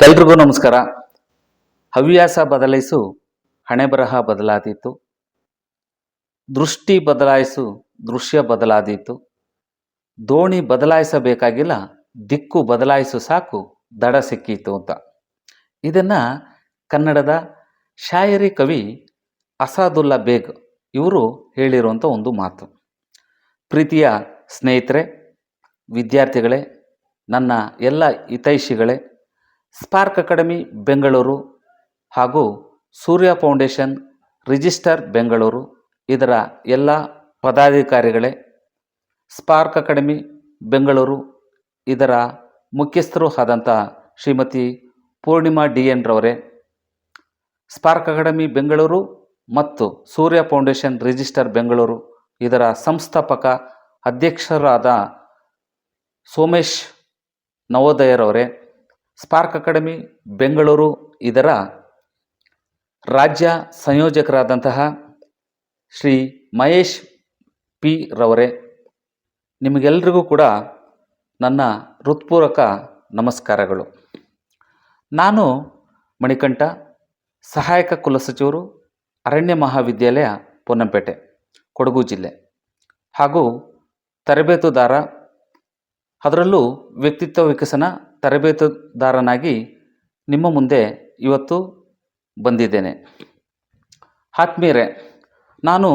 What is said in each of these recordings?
ಎಲ್ರಿಗೂ ನಮಸ್ಕಾರ. ಹವ್ಯಾಸ ಬದಲಿಸು, ಹಣೆಬರಹ ಬದಲಾದೀತು. ದೃಷ್ಟಿ ಬದಲಾಯಿಸು, ದೃಶ್ಯ ಬದಲಾದೀತು. ದೋಣಿ ಬದಲಾಯಿಸಬೇಕಾಗಿಲ್ಲ, ದಿಕ್ಕು ಬದಲಾಯಿಸು ಸಾಕು, ದಡ ಸಿಕ್ಕೀತು ಅಂತ. ಇದನ್ನು ಕನ್ನಡದ ಶಾಯರಿ ಕವಿ ಅಸಾದುಲ್ಲಾ ಬೇಗ್ ಇವರು ಹೇಳಿರುವಂಥ ಒಂದು ಮಾತು. ಪ್ರೀತಿಯ ಸ್ನೇಹಿತರೆ, ವಿದ್ಯಾರ್ಥಿಗಳೇ, ನನ್ನ ಎಲ್ಲ ಹಿತೈಷಿಗಳೇ, ಸ್ಪಾರ್ಕ್ ಅಕಾಡೆಮಿ ಬೆಂಗಳೂರು ಹಾಗೂ ಸೂರ್ಯ ಫೌಂಡೇಶನ್ ರಿಜಿಸ್ಟರ್ ಬೆಂಗಳೂರು ಇದರ ಎಲ್ಲ ಪದಾಧಿಕಾರಿಗಳೇ, ಸ್ಪಾರ್ಕ್ ಅಕಾಡೆಮಿ ಬೆಂಗಳೂರು ಇದರ ಮುಖ್ಯಸ್ಥರು ಆದಂಥ ಶ್ರೀಮತಿ ಪೂರ್ಣಿಮಾ DN ರವರೇ, ಸ್ಪಾರ್ಕ್ ಅಕಾಡೆಮಿ ಬೆಂಗಳೂರು ಮತ್ತು ಸೂರ್ಯ ಫೌಂಡೇಶನ್ ರಿಜಿಸ್ಟರ್ ಬೆಂಗಳೂರು ಇದರ ಸಂಸ್ಥಾಪಕ ಅಧ್ಯಕ್ಷರಾದ ಸೋಮೇಶ್ ನವೋದಯರವರೇ, ಸ್ಪಾರ್ಕ್ ಅಕಾಡೆಮಿ ಬೆಂಗಳೂರು ಇದರ ರಾಜ್ಯ ಸಂಯೋಜಕರಾದಂತಹ ಶ್ರೀ ಮಹೇಶ್ P ರವರೇ, ನಿಮಗೆಲ್ಲರಿಗೂ ಕೂಡ ನನ್ನ ಹೃತ್ಪೂರ್ವಕ ನಮಸ್ಕಾರಗಳು. ನಾನು ಮಣಿಕಂಠ, ಸಹಾಯಕ ಕುಲಸಚಿವರು, ಅರಣ್ಯ ಮಹಾವಿದ್ಯಾಲಯ ಪೊನ್ನಂಪೇಟೆ, ಕೊಡಗು ಜಿಲ್ಲೆ ಹಾಗೂ ತರಬೇತುದಾರ, ಅದರಲ್ಲೂ ವ್ಯಕ್ತಿತ್ವ ವಿಕಸನ ತರಬೇತುದಾರನಾಗಿ ನಿಮ್ಮ ಮುಂದೆ ಇವತ್ತು ಬಂದಿದ್ದೇನೆ. ಆತ್ಮೀಯರೇ, ನಾನು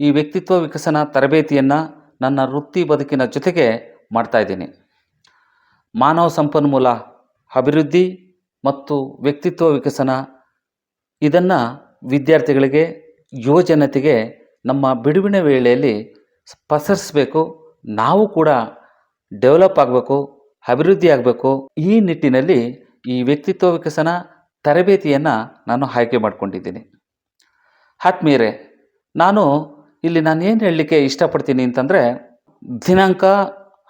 ಈ ವ್ಯಕ್ತಿತ್ವ ವಿಕಸನ ತರಬೇತಿಯನ್ನು ನನ್ನ ವೃತ್ತಿ ಬದುಕಿನ ಜೊತೆಗೆ ಮಾಡ್ತಾಯಿದ್ದೀನಿ. ಮಾನವ ಸಂಪನ್ಮೂಲ ಅಭಿವೃದ್ಧಿ ಮತ್ತು ವ್ಯಕ್ತಿತ್ವ ವಿಕಸನ ಇದನ್ನು ವಿದ್ಯಾರ್ಥಿಗಳಿಗೆ, ಯುವಜನತೆಗೆ ನಮ್ಮ ಬಿಡುವಿನ ವೇಳೆಯಲ್ಲಿ ಪಸರಿಸಬೇಕು. ನಾವು ಕೂಡ ಡೆವಲಪ್ ಆಗಬೇಕು, ಅಭಿವೃದ್ಧಿ ಆಗಬೇಕು. ಈ ನಿಟ್ಟಿನಲ್ಲಿ ಈ ವ್ಯಕ್ತಿತ್ವ ವಿಕಸನ ತರಬೇತಿಯನ್ನು ನಾನು ಆಯ್ಕೆ ಮಾಡಿಕೊಂಡಿದ್ದೀನಿ. ಆತ್ಮೀಯರೇ, ನಾನು ಏನು ಹೇಳಲಿಕ್ಕೆ ಇಷ್ಟಪಡ್ತೀನಿ ಅಂತಂದರೆ, ದಿನಾಂಕ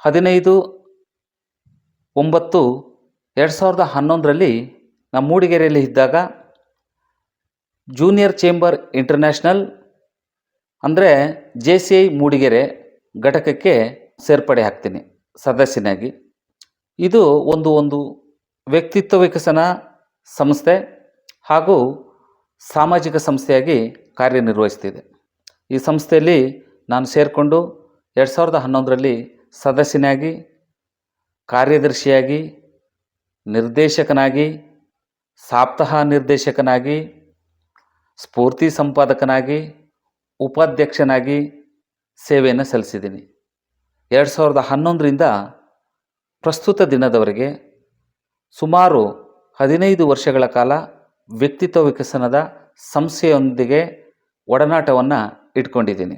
15/9/2011 ನಾನು ಮೂಡಿಗೆರೆಯಲ್ಲಿ ಇದ್ದಾಗ ಜೂನಿಯರ್ ಚೇಂಬರ್ ಇಂಟರ್ನ್ಯಾಷನಲ್ ಅಂದರೆ JCI ಮೂಡಿಗೆರೆ ಘಟಕಕ್ಕೆ ಸೇರ್ಪಡೆ ಆಗ್ತೀನಿ ಸದಸ್ಯನಾಗಿ. ಇದು ಒಂದು ವ್ಯಕ್ತಿತ್ವ ವಿಕಸನ ಸಂಸ್ಥೆ ಹಾಗೂ ಸಾಮಾಜಿಕ ಸಂಸ್ಥೆಯಾಗಿ ಕಾರ್ಯನಿರ್ವಹಿಸ್ತಿದೆ. ಈ ಸಂಸ್ಥೆಯಲ್ಲಿ ನಾನು ಸೇರಿಕೊಂಡು 2011 ಸದಸ್ಯನಾಗಿ, ಕಾರ್ಯದರ್ಶಿಯಾಗಿ, ನಿರ್ದೇಶಕನಾಗಿ, ಸಾಪ್ತಾಹ ನಿರ್ದೇಶಕನಾಗಿ, ಸ್ಫೂರ್ತಿ ಸಂಪಾದಕನಾಗಿ, ಉಪಾಧ್ಯಕ್ಷನಾಗಿ ಸೇವೆಯನ್ನು ಸಲ್ಲಿಸಿದ್ದೀನಿ. 2011ರಿಂದ ಪ್ರಸ್ತುತ ದಿನದವರೆಗೆ ಸುಮಾರು 15 ವರ್ಷಗಳ ಕಾಲ ವ್ಯಕ್ತಿತ್ವ ವಿಕಸನದ ಸಂಸ್ಥೆಯೊಂದಿಗೆ ಒಡನಾಟವನ್ನು ಇಟ್ಕೊಂಡಿದ್ದೀನಿ.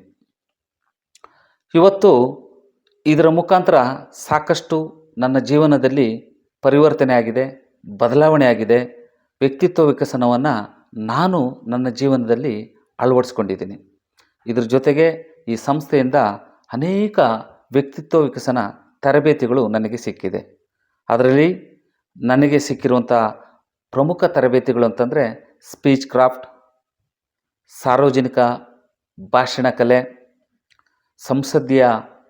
ಇವತ್ತು ಇದರ ಮುಖಾಂತರ ಸಾಕಷ್ಟು ನನ್ನ ಜೀವನದಲ್ಲಿ ಪರಿವರ್ತನೆ ಆಗಿದೆ, ಬದಲಾವಣೆ ಆಗಿದೆ. ವ್ಯಕ್ತಿತ್ವ ವಿಕಸನವನ್ನು ನಾನು ನನ್ನ ಜೀವನದಲ್ಲಿ ಅಳವಡಿಸ್ಕೊಂಡಿದ್ದೀನಿ. ಇದ್ರ ಜೊತೆಗೆ ಈ ಸಂಸ್ಥೆಯಿಂದ ಅನೇಕ ವ್ಯಕ್ತಿತ್ವ ವಿಕಸನ ತರಬೇತಿಗಳು ನನಗೆ ಸಿಕ್ಕಿದೆ. ಅದರಲ್ಲಿ ನನಗೆ ಸಿಕ್ಕಿರುವಂಥ ಪ್ರಮುಖ ತರಬೇತಿಗಳು ಅಂತಂದರೆ ಸ್ಪೀಚ್ ಕ್ರಾಫ್ಟ್, ಸಾರ್ವಜನಿಕ ಭಾಷಣ ಕಲೆ, ಸಂಸದೀಯ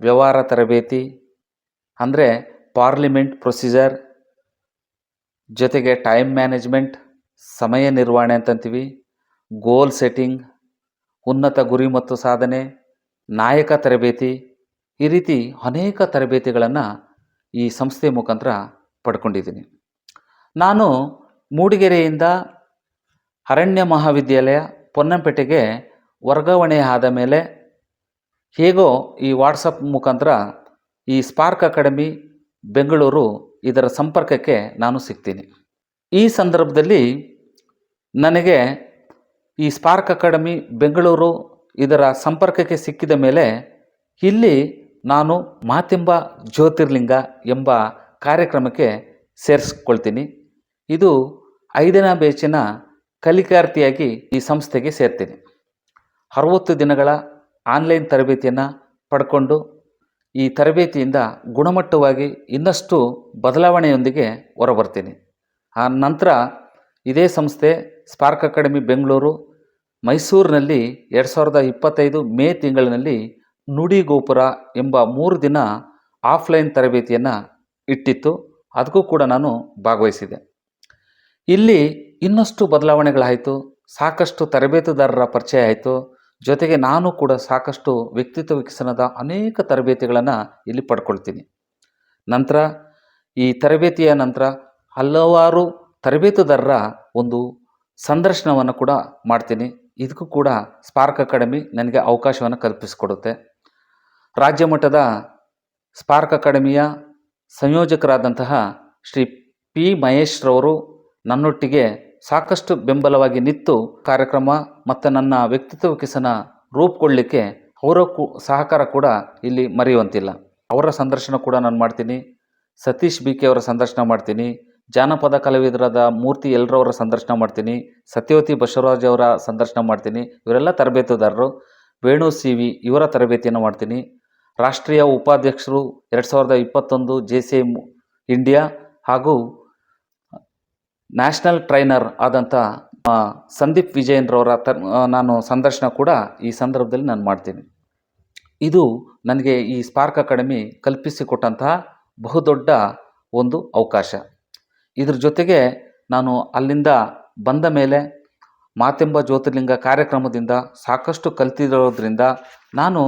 ವ್ಯವಹಾರ ತರಬೇತಿ ಅಂದರೆ ಪಾರ್ಲಿಮೆಂಟ್ ಪ್ರೊಸೀಜರ್, ಜೊತೆಗೆ ಟೈಮ್ ಮ್ಯಾನೇಜ್ಮೆಂಟ್, ಸಮಯ ನಿರ್ವಹಣೆ ಅಂತಂತೀವಿ, ಗೋಲ್ ಸೆಟ್ಟಿಂಗ್, ಉನ್ನತ ಗುರಿ ಮತ್ತು ಸಾಧನೆ, ನಾಯಕ ತರಬೇತಿ, ಈ ರೀತಿ ಅನೇಕ ತರಬೇತಿಗಳನ್ನು ಈ ಸಂಸ್ಥೆ ಮುಖಾಂತರ ಪಡ್ಕೊಂಡಿದ್ದೀನಿ. ನಾನು ಮೂಡಿಗೆರೆಯಿಂದ ಅರಣ್ಯ ಮಹಾವಿದ್ಯಾಲಯ ಪೊನ್ನಂಪೇಟೆಗೆ ವರ್ಗಾವಣೆ ಆದ ಮೇಲೆ ಹೇಗೋ ಈ ವಾಟ್ಸಪ್ ಮುಖಾಂತರ ಈ ಸ್ಪಾರ್ಕ್ ಅಕಾಡೆಮಿ ಬೆಂಗಳೂರು ಇದರ ಸಂಪರ್ಕಕ್ಕೆ ನಾನು ಸಿಗ್ತೀನಿ. ಈ ಸಂದರ್ಭದಲ್ಲಿ ನನಗೆ ಈ ಸ್ಪಾರ್ಕ್ ಅಕಾಡೆಮಿ ಬೆಂಗಳೂರು ಇದರ ಸಂಪರ್ಕಕ್ಕೆ ಸಿಕ್ಕಿದ ಮೇಲೆ ಇಲ್ಲಿ ನಾನು ಮಾತೆಂಬ ಜ್ಯೋತಿರ್ಲಿಂಗ ಎಂಬ ಕಾರ್ಯಕ್ರಮಕ್ಕೆ ಸೇರಿಸ್ಕೊಳ್ತೀನಿ. ಇದು 5ನೇ ಬ್ಯಾಚಿನ ಕಲಿಕಾರ್ಥಿಯಾಗಿ ಈ ಸಂಸ್ಥೆಗೆ ಸೇರ್ತೀನಿ. 60 ದಿನಗಳ ಆನ್ಲೈನ್ ತರಬೇತಿಯನ್ನು ಪಡ್ಕೊಂಡು ಈ ತರಬೇತಿಯಿಂದ ಗುಣಮಟ್ಟವಾಗಿ ಇನ್ನಷ್ಟು ಬದಲಾವಣೆಯೊಂದಿಗೆ ಹೊರಬರ್ತೀನಿ. ಆ ನಂತರ ಇದೇ ಸಂಸ್ಥೆ ಸ್ಪಾರ್ಕ್ ಅಕಾಡೆಮಿ ಬೆಂಗಳೂರು ಮೈಸೂರಿನಲ್ಲಿ 2025 ಮೇ ತಿಂಗಳಿನಲ್ಲಿ ನುಡಿಗೋಪುರ ಎಂಬ 3 ದಿನ ಆಫ್ಲೈನ್ ತರಬೇತಿಯನ್ನು ಇಟ್ಟಿತ್ತು. ಅದಕ್ಕೂ ಕೂಡ ನಾನು ಭಾಗವಹಿಸಿದೆ. ಇಲ್ಲಿ ಇನ್ನಷ್ಟು ಬದಲಾವಣೆಗಳಾಯಿತು. ಸಾಕಷ್ಟು ತರಬೇತುದಾರರ ಪರಿಚಯ ಆಯಿತು. ಜೊತೆಗೆ ನಾನು ಕೂಡ ಸಾಕಷ್ಟು ವ್ಯಕ್ತಿತ್ವ ವಿಕಸನದ ಅನೇಕ ತರಬೇತಿಗಳನ್ನು ಇಲ್ಲಿ ಪಡ್ಕೊಳ್ತೀನಿ. ನಂತರ ಈ ತರಬೇತಿಯ ನಂತರ ಹಲವಾರು ತರಬೇತುದಾರರ ಒಂದು ಸಂದರ್ಶನವನ್ನು ಕೂಡ ಮಾಡ್ತೀನಿ. ಇದಕ್ಕೂ ಕೂಡ ಸ್ಪಾರ್ಕ್ ಅಕಾಡೆಮಿ ನನಗೆ ಅವಕಾಶವನ್ನು ಕಲ್ಪಿಸಿಕೊಡುತ್ತೆ. ರಾಜ್ಯ ಮಟ್ಟದ ಸ್ಪಾರ್ಕ್ ಅಕಾಡೆಮಿಯ ಸಂಯೋಜಕರಾದಂತಹ ಶ್ರೀ ಪಿ ಮಹೇಶ್ರವರು ನನ್ನೊಟ್ಟಿಗೆ ಸಾಕಷ್ಟು ಬೆಂಬಲವಾಗಿ ನಿಂತು ಕಾರ್ಯಕ್ರಮ ಮತ್ತು ನನ್ನ ವ್ಯಕ್ತಿತ್ವ ವಿಕಸನ ರೂಪುಗೊಳ್ಳಲಿಕ್ಕೆ ಅವರ ಸಹಕಾರ ಕೂಡ ಇಲ್ಲಿ ಮರೆಯುವಂತಿಲ್ಲ. ಅವರ ಸಂದರ್ಶನ ಕೂಡ ನಾನು ಮಾಡ್ತೀನಿ. ಸತೀಶ್ ಬಿ ಕೆ ಅವರ ಸಂದರ್ಶನ ಮಾಡ್ತೀನಿ. ಜಾನಪದ ಕಲಾವಿದರಾದ ಮೂರ್ತಿ ಎಲ್ರವರ ಸಂದರ್ಶನ ಮಾಡ್ತೀನಿ. ಸತ್ಯವತಿ ಬಸವರಾಜ್ ಅವರ ಸಂದರ್ಶನ ಮಾಡ್ತೀನಿ. ಇವರೆಲ್ಲ ತರಬೇತುದಾರರು. ವೇಣು ಸಿ ವಿ ಇವರ ತರಬೇತಿಯನ್ನು ಮಾಡ್ತೀನಿ. ರಾಷ್ಟ್ರೀಯ ಉಪಾಧ್ಯಕ್ಷರು 2021 JCI ಇಂಡಿಯಾ ಹಾಗೂ ನ್ಯಾಷನಲ್ ಟ್ರೈನರ್ ಆದಂಥ ಸಂದೀಪ್ ವಿಜಯನ್ರವರ ನಾನು ಸಂದರ್ಶನ ಕೂಡ ಈ ಸಂದರ್ಭದಲ್ಲಿ ನಾನು ಮಾಡ್ತೀನಿ. ಇದು ನನಗೆ ಈ ಸ್ಪಾರ್ಕ್ ಅಕಾಡೆಮಿ ಕಲ್ಪಿಸಿಕೊಟ್ಟಂತಹ ಬಹುದೊಡ್ಡ ಒಂದು ಅವಕಾಶ. ಇದ್ರ ಜೊತೆಗೆ ನಾನು ಅಲ್ಲಿಂದ ಬಂದ ಮೇಲೆ ಮಾತೆಂಬ ಜ್ಯೋತಿರ್ಲಿಂಗ ಕಾರ್ಯಕ್ರಮದಿಂದ ಸಾಕಷ್ಟು ಕಲ್ತಿರೋದ್ರಿಂದ ನಾನು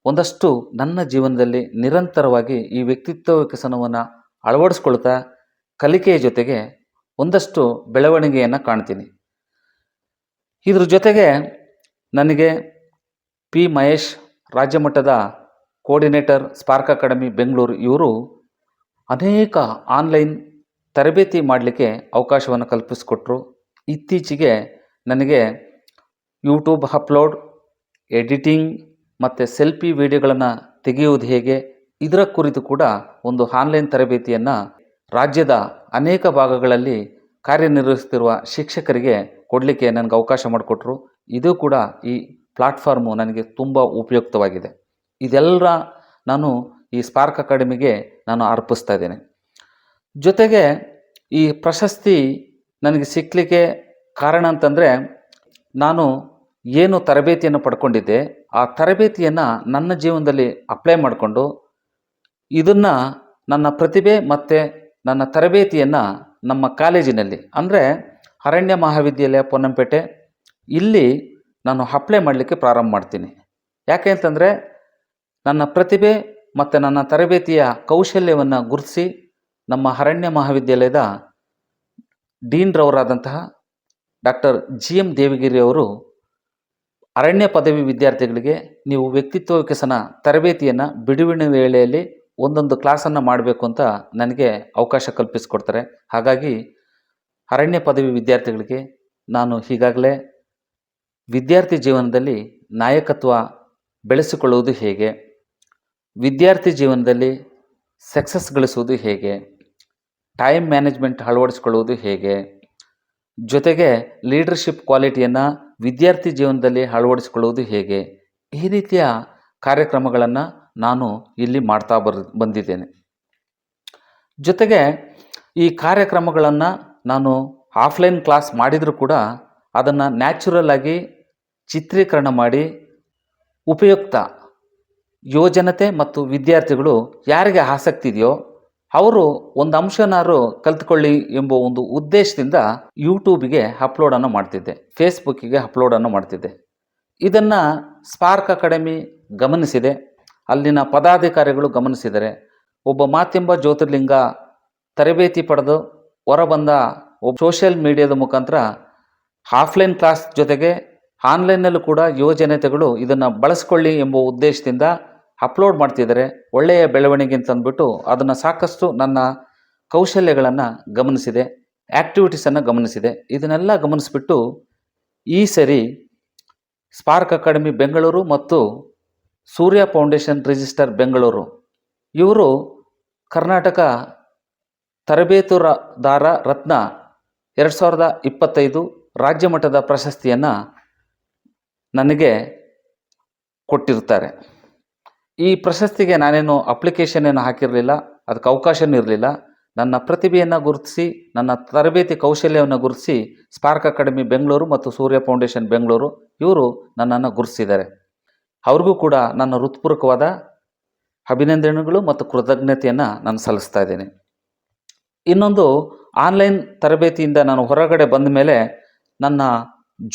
ಒಂದಷ್ಟು ನನ್ನ ಜೀವನದಲ್ಲಿ ನಿರಂತರವಾಗಿ ಈ ವ್ಯಕ್ತಿತ್ವ ವಿಕಸನವನ್ನು ಅಳವಡಿಸ್ಕೊಳ್ತಾ ಕಲಿಕೆಯ ಜೊತೆಗೆ ಒಂದಷ್ಟು ಬೆಳವಣಿಗೆಯನ್ನು ಕಾಣ್ತೀನಿ. ಇದ್ರ ಜೊತೆಗೆ ನನಗೆ ಪಿ ಮಹೇಶ್ ರಾಜ್ಯ ಮಟ್ಟದ ಕೋಆರ್ಡಿನೇಟರ್ ಸ್ಪಾರ್ಕ್ ಅಕಾಡೆಮಿ ಬೆಂಗಳೂರು ಇವರು ಅನೇಕ ಆನ್ಲೈನ್ ತರಬೇತಿ ಮಾಡಲಿಕ್ಕೆ ಅವಕಾಶವನ್ನು ಕಲ್ಪಿಸಿಕೊಟ್ರು. ಇತ್ತೀಚೆಗೆ ನನಗೆ ಯೂಟ್ಯೂಬ್ ಅಪ್ಲೋಡ್, ಎಡಿಟಿಂಗ್ ಮತ್ತು ಸೆಲ್ಫಿ ವಿಡಿಯೋಗಳನ್ನು ತೆಗೆಯುವುದು ಹೇಗೆ ಇದರ ಕುರಿತು ಕೂಡ ಒಂದು ಆನ್ಲೈನ್ ತರಬೇತಿಯನ್ನು ರಾಜ್ಯದ ಅನೇಕ ಭಾಗಗಳಲ್ಲಿ ಕಾರ್ಯನಿರ್ವಹಿಸುತ್ತಿರುವ ಶಿಕ್ಷಕರಿಗೆ ಕೊಡಲಿಕ್ಕೆ ನನಗೆ ಅವಕಾಶ ಮಾಡಿಕೊಟ್ರು. ಇದು ಕೂಡ ಈ ಪ್ಲಾಟ್ಫಾರ್ಮು ನನಗೆ ತುಂಬ ಉಪಯುಕ್ತವಾಗಿದೆ. ಇದೆಲ್ಲ ನಾನು ಈ ಸ್ಪಾರ್ಕ್ ಅಕಾಡೆಮಿಗೆ ನಾನು ಅರ್ಪಿಸ್ತಾ ಇದ್ದೇನೆ. ಜೊತೆಗೆ ಈ ಪ್ರಶಸ್ತಿ ನನಗೆ ಸಿಕ್ಕಲಿಕ್ಕೆ ಕಾರಣ ಅಂತಂದರೆ ನಾನು ಏನು ತರಬೇತಿಯನ್ನು ಪಡ್ಕೊಂಡಿದ್ದೆ ಆ ತರಬೇತಿಯನ್ನು ನನ್ನ ಜೀವನದಲ್ಲಿ ಅಪ್ಲೈ ಮಾಡಿಕೊಂಡು ಇದನ್ನು ನನ್ನ ಪ್ರತಿಭೆ ಮತ್ತು ನನ್ನ ತರಬೇತಿಯನ್ನು ನಮ್ಮ ಕಾಲೇಜಿನಲ್ಲಿ ಅಂದರೆ ಅರಣ್ಯ ಮಹಾವಿದ್ಯಾಲಯ ಪೊನ್ನಂಪೇಟೆ ಇಲ್ಲಿ ನಾನು ಅಪ್ಲೈ ಮಾಡಲಿಕ್ಕೆ ಪ್ರಾರಂಭ ಮಾಡ್ತೀನಿ. ಯಾಕೆ ಅಂತಂದರೆ ನನ್ನ ಪ್ರತಿಭೆ ಮತ್ತು ನನ್ನ ತರಬೇತಿಯ ಕೌಶಲ್ಯವನ್ನು ಗುರುತಿಸಿ ನಮ್ಮ ಅರಣ್ಯ ಮಹಾವಿದ್ಯಾಲಯದ ಡೀನ್ರವರಾದಂತಹ ಡಾಕ್ಟರ್ GM ದೇವಗಿರಿ ಅವರು ಅರಣ್ಯ ಪದವಿ ವಿದ್ಯಾರ್ಥಿಗಳಿಗೆ ನೀವು ವ್ಯಕ್ತಿತ್ವ ವಿಕಸನ ತರಬೇತಿಯನ್ನು ಬಿಡುವಿನ ವೇಳೆಯಲ್ಲಿ ಒಂದೊಂದು ಕ್ಲಾಸನ್ನು ಮಾಡಬೇಕು ಅಂತ ನನಗೆ ಅವಕಾಶ ಕಲ್ಪಿಸಿಕೊಡ್ತಾರೆ. ಹಾಗಾಗಿ ಅರಣ್ಯ ಪದವಿ ವಿದ್ಯಾರ್ಥಿಗಳಿಗೆ ನಾನು ಈಗಾಗಲೇ ವಿದ್ಯಾರ್ಥಿ ಜೀವನದಲ್ಲಿ ನಾಯಕತ್ವ ಬೆಳೆಸಿಕೊಳ್ಳುವುದು ಹೇಗೆ, ವಿದ್ಯಾರ್ಥಿ ಜೀವನದಲ್ಲಿ ಸಕ್ಸಸ್ ಗಳಿಸುವುದು ಹೇಗೆ, ಟೈಮ್ ಮ್ಯಾನೇಜ್ಮೆಂಟ್ ಅಳವಡಿಸಿಕೊಳ್ಳುವುದು ಹೇಗೆ, ಜೊತೆಗೆ ಲೀಡರ್ಶಿಪ್ ಕ್ವಾಲಿಟಿಯನ್ನು ವಿದ್ಯಾರ್ಥಿ ಜೀವನದಲ್ಲಿ ಅಳವಡಿಸಿಕೊಳ್ಳುವುದು ಹೇಗೆ, ಈ ರೀತಿಯ ಕಾರ್ಯಕ್ರಮಗಳನ್ನು ನಾನು ಇಲ್ಲಿ ಮಾಡ್ತಾ ಬಂದಿದ್ದೇನೆ. ಜೊತೆಗೆ ಈ ಕಾರ್ಯಕ್ರಮಗಳನ್ನು ನಾನು ಆಫ್ಲೈನ್ ಕ್ಲಾಸ್ ಮಾಡಿದರೂ ಕೂಡ ಅದನ್ನು ನ್ಯಾಚುರಲ್ ಆಗಿ ಚಿತ್ರೀಕರಣ ಮಾಡಿ ಉಪಯುಕ್ತ ಯುವಜನತೆ ಮತ್ತು ವಿದ್ಯಾರ್ಥಿಗಳು ಯಾರಿಗೆ ಆಸಕ್ತಿ ಇದೆಯೋ ಅವರು ಒಂದು ಅಂಶನಾರು ಕಲ್ತ್ಕೊಳ್ಳಿ ಎಂಬ ಒಂದು ಉದ್ದೇಶದಿಂದ ಯೂಟ್ಯೂಬಿಗೆ ಅಪ್ಲೋಡನ್ನು ಮಾಡ್ತಿದ್ದೆ, ಫೇಸ್ಬುಕ್ಕಿಗೆ ಅಪ್ಲೋಡನ್ನು ಮಾಡ್ತಿದ್ದೆ. ಇದನ್ನು ಸ್ಪಾರ್ಕ್ ಅಕಾಡೆಮಿ ಗಮನಿಸಿದೆ, ಅಲ್ಲಿನ ಪದಾಧಿಕಾರಿಗಳು ಗಮನಿಸಿದರೆ ಒಬ್ಬ ಮಾತೆಂಬ ಜ್ಯೋತಿರ್ಲಿಂಗ ತರಬೇತಿ ಪಡೆದು ಹೊರಬಂದ ಒಬ್ಬ ಸೋಷಿಯಲ್ ಮೀಡಿಯಾದ ಮುಖಾಂತರ ಆಫ್ಲೈನ್ ಕ್ಲಾಸ್ ಜೊತೆಗೆ ಆನ್ಲೈನಲ್ಲೂ ಕೂಡ ಯುವಜನತೆಗಳು ಇದನ್ನು ಬಳಸ್ಕೊಳ್ಳಿ ಎಂಬ ಉದ್ದೇಶದಿಂದ ಅಪ್ಲೋಡ್ ಮಾಡ್ತಿದ್ದಾರೆ. ಒಳ್ಳೆಯ ಬೆಳವಣಿಗೆ ಅಂತಂದ್ಬಿಟ್ಟು ಅದನ್ನು ಸಾಕಷ್ಟು ನನ್ನ ಕೌಶಲ್ಯಗಳನ್ನು ಗಮನಿಸಿದೆ, ಆ್ಯಕ್ಟಿವಿಟೀಸನ್ನು ಗಮನಿಸಿದೆ. ಇದನ್ನೆಲ್ಲ ಗಮನಿಸಿಬಿಟ್ಟು ಈ ಸರಿ ಸ್ಪಾರ್ಕ್ ಅಕಾಡೆಮಿ ಬೆಂಗಳೂರು ಮತ್ತು ಸೂರ್ಯ ಫೌಂಡೇಶನ್ ರಿಜಿಸ್ಟರ್ ಬೆಂಗಳೂರು ಇವರು ಕರ್ನಾಟಕ ತರಬೇತುದಾರ ರತ್ನ 2025 ರಾಜ್ಯ ಮಟ್ಟದ ಪ್ರಶಸ್ತಿಯನ್ನು ನನಗೆ ಕೊಟ್ಟಿರ್ತಾರೆ. ಈ ಪ್ರಶಸ್ತಿಗೆ ನಾನೇನು ಅಪ್ಲಿಕೇಶನ್ ಏನು ಹಾಕಿರಲಿಲ್ಲ, ಅದಕ್ಕೆ ಅವಕಾಶವೂ ಇರಲಿಲ್ಲ. ನನ್ನ ಪ್ರತಿಭೆಯನ್ನು ಗುರುತಿಸಿ, ನನ್ನ ತರಬೇತಿ ಕೌಶಲ್ಯವನ್ನು ಗುರುತಿಸಿ ಸ್ಪಾರ್ಕ್ ಅಕಾಡೆಮಿ ಬೆಂಗಳೂರು ಮತ್ತು ಸೂರ್ಯ ಫೌಂಡೇಶನ್ ಬೆಂಗಳೂರು ಇವರು ನನ್ನನ್ನು ಗುರುತಿಸಿದ್ದಾರೆ. ಅವ್ರಿಗೂ ಕೂಡ ನನ್ನ ಹೃತ್ಪೂರ್ವಕವಾದ ಅಭಿನಂದನೆಗಳು ಮತ್ತು ಕೃತಜ್ಞತೆಯನ್ನು ನಾನು ಸಲ್ಲಿಸ್ತಾ ಇದ್ದೇನೆ. ಇನ್ನೊಂದು ಆನ್ಲೈನ್ ತರಬೇತಿಯಿಂದ ನಾನು ಹೊರಗಡೆ ಬಂದ ಮೇಲೆ ನನ್ನ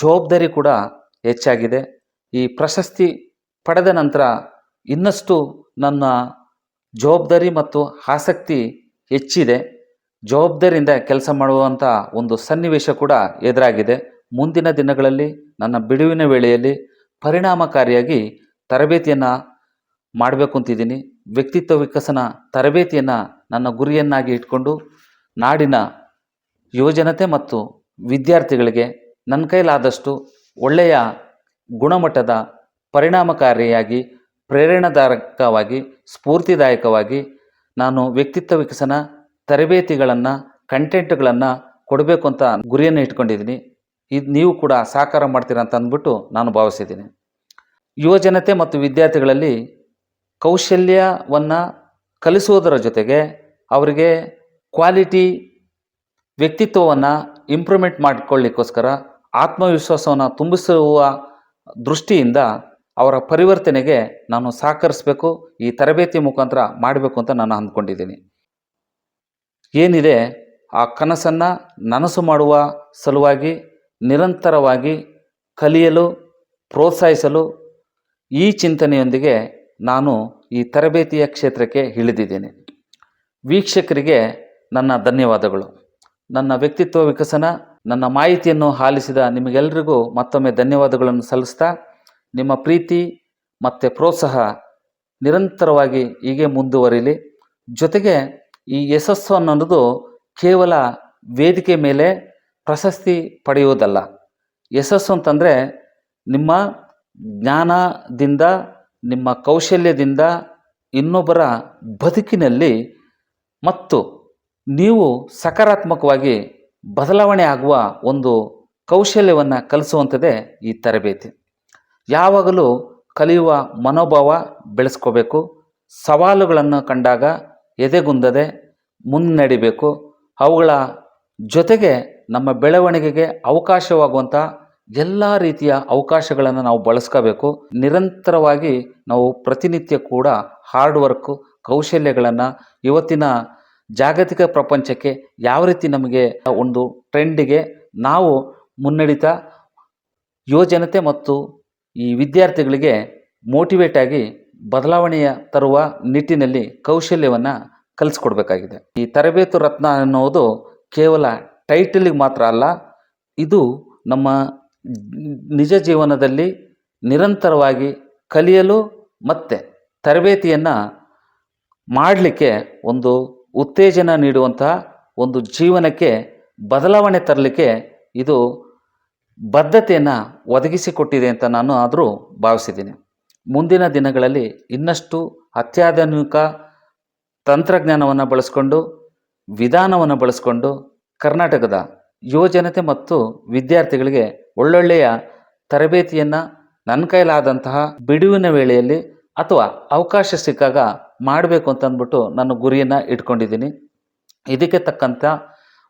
ಜವಾಬ್ದಾರಿ ಕೂಡ ಹೆಚ್ಚಾಗಿದೆ. ಈ ಪ್ರಶಸ್ತಿ ಪಡೆದ ನಂತರ ಇನ್ನಷ್ಟು ನನ್ನ ಜವಾಬ್ದಾರಿ ಮತ್ತು ಆಸಕ್ತಿ ಹೆಚ್ಚಿದೆ. ಜವಾಬ್ದಾರಿಯಿಂದ ಕೆಲಸ ಮಾಡುವಂಥ ಒಂದು ಸನ್ನಿವೇಶ ಕೂಡ ಎದುರಾಗಿದೆ. ಮುಂದಿನ ದಿನಗಳಲ್ಲಿ ನನ್ನ ಬಿಡುವಿನ ವೇಳೆಯಲ್ಲಿ ಪರಿಣಾಮಕಾರಿಯಾಗಿ ತರಬೇತಿಯನ್ನು ಮಾಡಬೇಕು ಅಂತಿದ್ದೀನಿ. ವ್ಯಕ್ತಿತ್ವ ವಿಕಸನ ತರಬೇತಿಯನ್ನು ನನ್ನ ಗುರಿಯನ್ನಾಗಿ ಇಟ್ಕೊಂಡು ನಾಡಿನ ಯುವಜನತೆ ಮತ್ತು ವಿದ್ಯಾರ್ಥಿಗಳಿಗೆ ನನ್ನ ಕೈಲಾದಷ್ಟು ಒಳ್ಳೆಯ ಗುಣಮಟ್ಟದ ಪರಿಣಾಮಕಾರಿಯಾಗಿ ಪ್ರೇರಣಾದಾಯಕವಾಗಿ ಸ್ಫೂರ್ತಿದಾಯಕವಾಗಿ ನಾನು ವ್ಯಕ್ತಿತ್ವ ವಿಕಸನ ತರಬೇತಿಗಳನ್ನು ಕಂಟೆಂಟ್ಗಳನ್ನು ಕೊಡಬೇಕು ಅಂತ ಗುರಿಯನ್ನು ಇಟ್ಕೊಂಡಿದ್ದೀನಿ. ಇದು ನೀವು ಕೂಡ ಸಹಕಾರ ಮಾಡ್ತೀರಾ ಅಂತ ಅಂದ್ಬಿಟ್ಟು ನಾನು ಭಾವಿಸಿದ್ದೀನಿ. ಯುವಜನತೆ ಮತ್ತು ವಿದ್ಯಾರ್ಥಿಗಳಲ್ಲಿ ಕೌಶಲ್ಯವನ್ನು ಕಲಿಸುವುದರ ಜೊತೆಗೆ ಅವರಿಗೆ ಕ್ವಾಲಿಟಿ ವ್ಯಕ್ತಿತ್ವವನ್ನು ಇಂಪ್ರೂವ್ಮೆಂಟ್ ಮಾಡಿಕೊಳ್ಳಿಕ್ಕೋಸ್ಕರ ಆತ್ಮವಿಶ್ವಾಸವನ್ನು ತುಂಬಿಸುವ ದೃಷ್ಟಿಯಿಂದ ಅವರ ಪರಿವರ್ತನೆಗೆ ನಾನು ಸಹಕರಿಸಬೇಕು, ಈ ತರಬೇತಿ ಮುಖಾಂತರ ಮಾಡಬೇಕು ಅಂತ ನಾನು ಅಂದ್ಕೊಂಡಿದ್ದೀನಿ. ಏನಿದೆ ಆ ಕನಸನ್ನು ನನಸು ಮಾಡುವ ಸಲುವಾಗಿ ನಿರಂತರವಾಗಿ ಕಲಿಯಲು ಪ್ರೋತ್ಸಾಹಿಸಲು ಈ ಚಿಂತನೆಯೊಂದಿಗೆ ನಾನು ಈ ತರಬೇತಿಯ ಕ್ಷೇತ್ರಕ್ಕೆ ಇಳಿದಿದ್ದೇನೆ. ವೀಕ್ಷಕರಿಗೆ ನನ್ನ ಧನ್ಯವಾದಗಳು. ನನ್ನ ವ್ಯಕ್ತಿತ್ವ ವಿಕಸನ ನನ್ನ ಮಾಹಿತಿಯನ್ನು ಆಲಿಸಿದ ನಿಮಗೆಲ್ಲರಿಗೂ ಮತ್ತೊಮ್ಮೆ ಧನ್ಯವಾದಗಳನ್ನು ಸಲ್ಲಿಸ್ತಾ, ನಿಮ್ಮ ಪ್ರೀತಿ ಮತ್ತು ಪ್ರೋತ್ಸಾಹ ನಿರಂತರವಾಗಿ ಹೀಗೆ ಮುಂದುವರಿಲಿ. ಜೊತೆಗೆ ಈ ಯಶಸ್ಸು ಅನ್ನೋದು ಕೇವಲ ವೇದಿಕೆ ಮೇಲೆ ಪ್ರಶಸ್ತಿ ಪಡೆಯುವುದಲ್ಲ. ಯಶಸ್ಸು ಅಂತಂದರೆ ನಿಮ್ಮ ಜ್ಞಾನದಿಂದ, ನಿಮ್ಮ ಕೌಶಲ್ಯದಿಂದ ಇನ್ನೊಬ್ಬರ ಬದುಕಿನಲ್ಲಿ ಮತ್ತು ನೀವು ಸಕಾರಾತ್ಮಕವಾಗಿ ಬದಲಾವಣೆ ಆಗುವ ಒಂದು ಕೌಶಲ್ಯವನ್ನು ಕಲಿಸುವಂಥದ್ದೇ ಈ ತರಬೇತಿ. ಯಾವಾಗಲೂ ಕಲಿಯುವ ಮನೋಭಾವ ಬೆಳೆಸ್ಕೋಬೇಕು. ಸವಾಲುಗಳನ್ನು ಕಂಡಾಗ ಎದೆಗುಂದದೆ ಮುನ್ನಡಿಬೇಕು. ಅವುಗಳ ಜೊತೆಗೆ ನಮ್ಮ ಬೆಳವಣಿಗೆಗೆ ಅವಕಾಶವಾಗುವಂಥ ಎಲ್ಲ ರೀತಿಯ ಅವಕಾಶಗಳನ್ನು ನಾವು ಬಳಸ್ಕೋಬೇಕು. ನಿರಂತರವಾಗಿ ನಾವು ಪ್ರತಿನಿತ್ಯ ಕೂಡ ಹಾರ್ಡ್ ವರ್ಕು ಕೌಶಲ್ಯಗಳನ್ನು ಇವತ್ತಿನ ಜಾಗತಿಕ ಪ್ರಪಂಚಕ್ಕೆ ಯಾವ ರೀತಿ ನಮಗೆ ಒಂದು ಟ್ರೆಂಡಿಗೆ ನಾವು ಮುನ್ನಡೀತಾ ಯುವಜನತೆ ಮತ್ತು ಈ ವಿದ್ಯಾರ್ಥಿಗಳಿಗೆ ಮೋಟಿವೇಟ್ ಆಗಿ ಬದಲಾವಣೆಯ ತರುವ ನಿಟ್ಟಿನಲ್ಲಿ ಕೌಶಲ್ಯವನ್ನು ಕಲಿಸ್ಕೊಡ್ಬೇಕಾಗಿದೆ. ಈ ತರಬೇತು ರತ್ನ ಅನ್ನೋದು ಕೇವಲ ಟೈಟಲಿಗೆ ಮಾತ್ರ ಅಲ್ಲ, ಇದು ನಮ್ಮ ನಿಜ ಜೀವನದಲ್ಲಿ ನಿರಂತರವಾಗಿ ಕಲಿಯಲು ಮತ್ತು ತರಬೇತಿಯನ್ನು ಮಾಡಲಿಕ್ಕೆ ಒಂದು ಉತ್ತೇಜನ ನೀಡುವಂತಹ ಒಂದು ಜೀವನಕ್ಕೆ ಬದಲಾವಣೆ ತರಲಿಕ್ಕೆ ಇದು ಬದ್ಧತೆಯನ್ನು ಒದಗಿಸಿಕೊಟ್ಟಿದೆ ಅಂತ ನಾನು ಆದರೂ ಭಾವಿಸಿದ್ದೀನಿ. ಮುಂದಿನ ದಿನಗಳಲ್ಲಿ ಇನ್ನಷ್ಟು ಅತ್ಯಾಧುನಿಕ ತಂತ್ರಜ್ಞಾನವನ್ನು ಬಳಸ್ಕೊಂಡು ವಿಧಾನವನ್ನು ಬಳಸ್ಕೊಂಡು ಕರ್ನಾಟಕದ ಯುವಜನತೆ ಮತ್ತು ವಿದ್ಯಾರ್ಥಿಗಳಿಗೆ ಒಳ್ಳೊಳ್ಳೆಯ ತರಬೇತಿಯನ್ನು ನನ್ನ ಕೈಲಾದಂತಹ ಬಿಡುವಿನ ವೇಳೆಯಲ್ಲಿ ಅಥವಾ ಅವಕಾಶ ಸಿಕ್ಕಾಗ ಮಾಡಬೇಕು ಅಂತ ಅಂದ್ಬಿಟ್ಟು ನನ್ನ ಗುರಿಯನ್ನು ಇಟ್ಕೊಂಡಿದ್ದೀನಿ. ಇದಕ್ಕೆ ತಕ್ಕಂಥ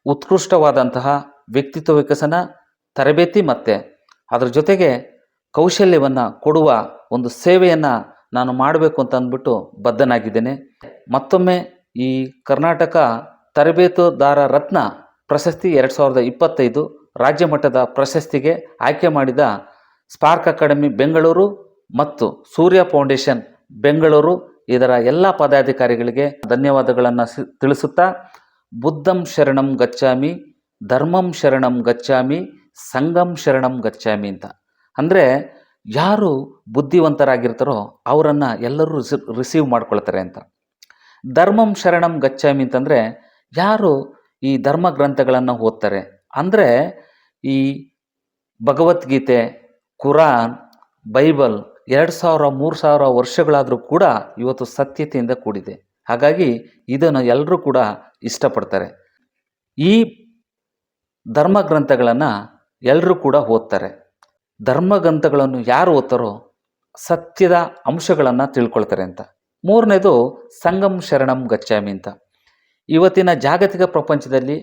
ಉತ್ಕೃಷ್ಟವಾದಂತಹ ವ್ಯಕ್ತಿತ್ವ ವಿಕಸನ ತರಬೇತಿ ಮತ್ತು ಅದರ ಜೊತೆಗೆ ಕೌಶಲ್ಯವನ್ನು ಕೊಡುವ ಒಂದು ಸೇವೆಯನ್ನು ನಾನು ಮಾಡಬೇಕು ಅಂತ ಅಂದ್ಬಿಟ್ಟು ಬದ್ಧನಾಗಿದ್ದೇನೆ. ಮತ್ತೊಮ್ಮೆ ಈ ಕರ್ನಾಟಕ ತರಬೇತುದಾರ ರತ್ನ ಪ್ರಶಸ್ತಿ 2025 ರಾಜ್ಯ ಮಟ್ಟದ ಪ್ರಶಸ್ತಿಗೆ ಆಯ್ಕೆ ಮಾಡಿದ ಸ್ಪಾರ್ಕ್ ಅಕಾಡೆಮಿ ಬೆಂಗಳೂರು ಮತ್ತು ಸೂರ್ಯ ಫೌಂಡೇಶನ್ ಬೆಂಗಳೂರು ಇದರ ಎಲ್ಲ ಪದಾಧಿಕಾರಿಗಳಿಗೆ ಧನ್ಯವಾದಗಳನ್ನು ತಿಳಿಸುತ್ತಾ, ಬುದ್ಧಂ ಶರಣಂ ಗಚ್ಚಾಮಿ, ಧರ್ಮಂ ಶರಣಂ ಗಚ್ಚಾಮಿ, ಸಂಘಂ ಶರಣಂ ಗಚ್ಚಾಮಿ ಅಂತ. ಅಂದರೆ ಯಾರು ಬುದ್ಧಿವಂತರಾಗಿರ್ತಾರೋ ಅವರನ್ನು ಎಲ್ಲರೂ ರಿಸೀವ್ ಮಾಡ್ಕೊಳ್ತಾರೆ ಅಂತ. ಧರ್ಮಂ ಶರಣಂ ಗಚ್ಚಾಮಿ ಅಂತಂದರೆ ಯಾರು ಈ ಧರ್ಮ ಗ್ರಂಥಗಳನ್ನು ಓದ್ತಾರೆ, ಅಂದರೆ ಈ ಭಗವದ್ಗೀತೆ, ಕುರಾನ್, ಬೈಬಲ್ 2000-3000 ವರ್ಷಗಳಾದರೂ ಕೂಡ ಇವತ್ತು ಸತ್ಯತೆಯಿಂದ ಕೂಡಿದೆ. ಹಾಗಾಗಿ ಇದನ್ನು ಎಲ್ಲರೂ ಕೂಡ ಇಷ್ಟಪಡ್ತಾರೆ. ಈ ಧರ್ಮ ಗ್ರಂಥಗಳನ್ನು ಎಲ್ಲರೂ ಕೂಡ ಓದ್ತಾರೆ. ಧರ್ಮಗ್ರಂಥಗಳನ್ನು ಯಾರು ಓದ್ತಾರೋ ಸತ್ಯದ ಅಂಶಗಳನ್ನು ತಿಳ್ಕೊಳ್ತಾರೆ ಅಂತ. ಮೂರನೇದು ಸಂಘಂ ಶರಣಂ ಗಚ್ಚಾಮಿ ಅಂತ. ಇವತ್ತಿನ ಜಾಗತಿಕ ಪ್ರಪಂಚದಲ್ಲಿ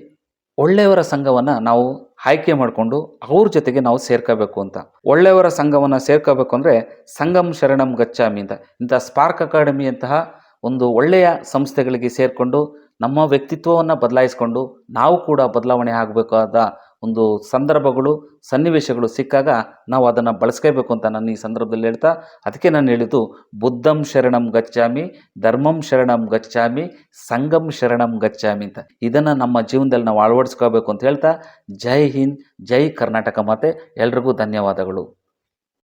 ಒಳ್ಳೆಯವರ ಸಂಘವನ್ನು ನಾವು ಆಯ್ಕೆ ಮಾಡಿಕೊಂಡು ಅವ್ರ ಜೊತೆಗೆ ನಾವು ಸೇರ್ಕೋಬೇಕು ಅಂತ. ಒಳ್ಳೆಯವರ ಸಂಘವನ್ನು ಸೇರ್ಕೋಬೇಕು ಅಂದರೆ ಸಂಘಂ ಶರಣಂ ಗಚ್ಚಾಮಿ ಅಂತ. ಇಂಥ ಸ್ಪಾರ್ಕ್ ಅಕಾಡೆಮಿ ಅಂತಹ ಒಂದು ಒಳ್ಳೆಯ ಸಂಸ್ಥೆಗಳಿಗೆ ಸೇರಿಕೊಂಡು ನಮ್ಮ ವ್ಯಕ್ತಿತ್ವವನ್ನು ಬದಲಾಯಿಸಿಕೊಂಡು ನಾವು ಕೂಡ ಬದಲಾವಣೆ ಆಗಬೇಕಾದ ಒಂದು ಸಂದರ್ಭಗಳು, ಸನ್ನಿವೇಶಗಳು ಸಿಕ್ಕಾಗ ನಾವು ಅದನ್ನು ಬಳಸ್ಕೋಬೇಕು ಅಂತ ನಾನು ಈ ಸಂದರ್ಭದಲ್ಲಿ ಹೇಳ್ತಾ, ಅದಕ್ಕೆ ನಾನು ಹೇಳಿದ್ದು ಬುದ್ಧಂ ಶರಣಂ ಗಚ್ಚಾಮಿ, ಧರ್ಮಂ ಶರಣಂ ಗಚ್ಚಾಮಿ, ಸಂಘಂ ಶರಣಂ ಗಚ್ಚಾಮಿ ಅಂತ. ಇದನ್ನು ನಮ್ಮ ಜೀವನದಲ್ಲಿ ನಾವು ಅಳವಡಿಸ್ಕೋಬೇಕು ಅಂತ ಹೇಳ್ತಾ, ಜೈ ಹಿಂದ್, ಜೈ ಕರ್ನಾಟಕ ಮಾತೆ. ಎಲ್ರಿಗೂ ಧನ್ಯವಾದಗಳು.